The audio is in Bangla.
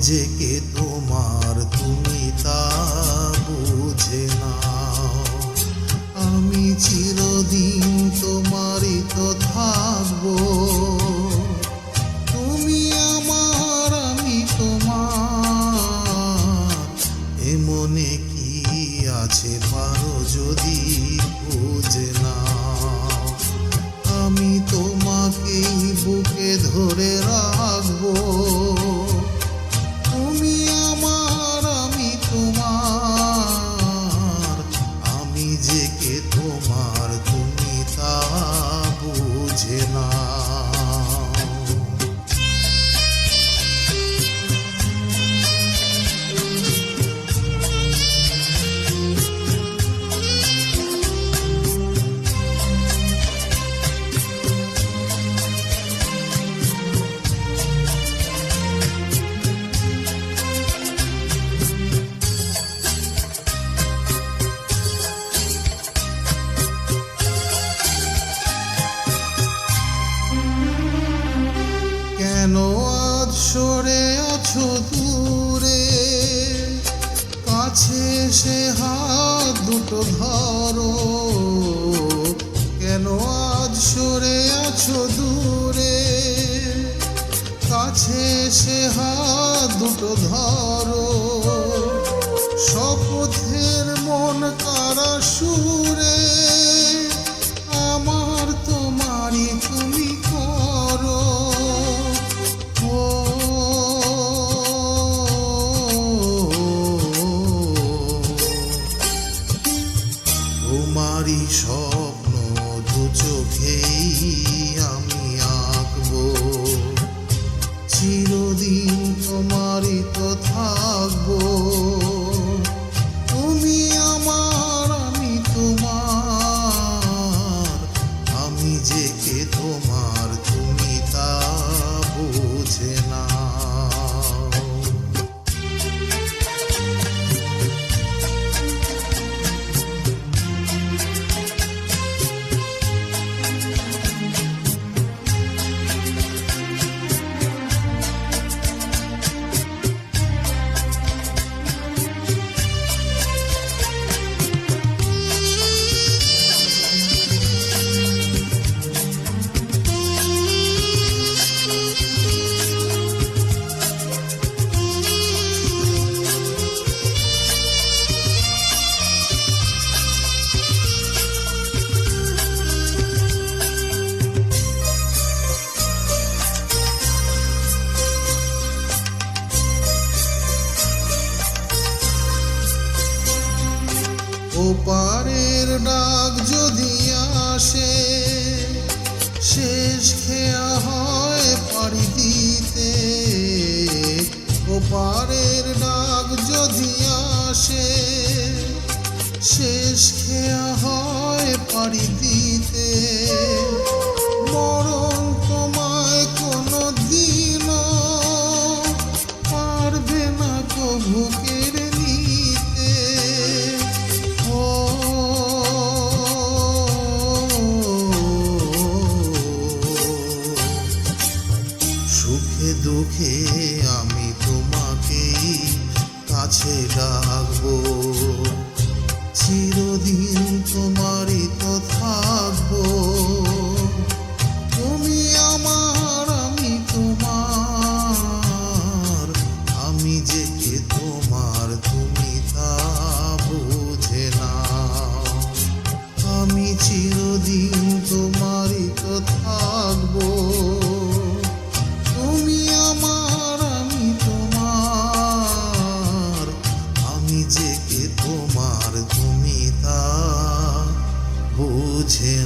যে কে তোমার তুমি তা বুঝে নাও। আমি চিরদিন তোমারই তো থাকবো। তুমি আমার আমি তোমার, এ মনে কি আছে পারো যদি বুঝে নাও। আমি তোমাকেই বুকে ধরে রাখবো। তুমি আমার আমি তোমার, আমি যে কে তোমার তুমি তা বুঝে নাও। কেন আজ সরে আছো দূরে, কাছে এসে হাত দুটো ধরো। কেন আজ সরে আছো দূরে, কাছে এসে হাত দুটো ধরো। শপথের মন কারা সুরে, আমার তোমারই তুমি করো। তোমারই স্বপ্ন দু চোখেই আমি আঁকবো। চিরদিন তোমারই তো থাকবো। তুমি আমার আমি তোমার, আমি যে কে তোমার তুমি তা বুঝে নাও। ওপারের ডাক যদি আসে, শেষ খেয়া হয় পাড়ি দিতে। ওপারের ডাক যদি আসে, শেষ খেয়া হয় পাড়ি দিতে। মরণ তোমায় কোনো দিনও পারবে না কভু কেড়ে নিতে। সুখে দুঃখে আমি তোমাকেই কাছে ডাকবো। চিরদিন তোমারই তো থাকবো। তুমি আমার আমি তোমার, আমি যে কে তোমার তুমি তা বুঝে নাও। আমি চিরদিন তোমারই তো থাকবো। তুমি আমার আমি তোমার, আমি যে কে তোমার তুমি তা বুঝে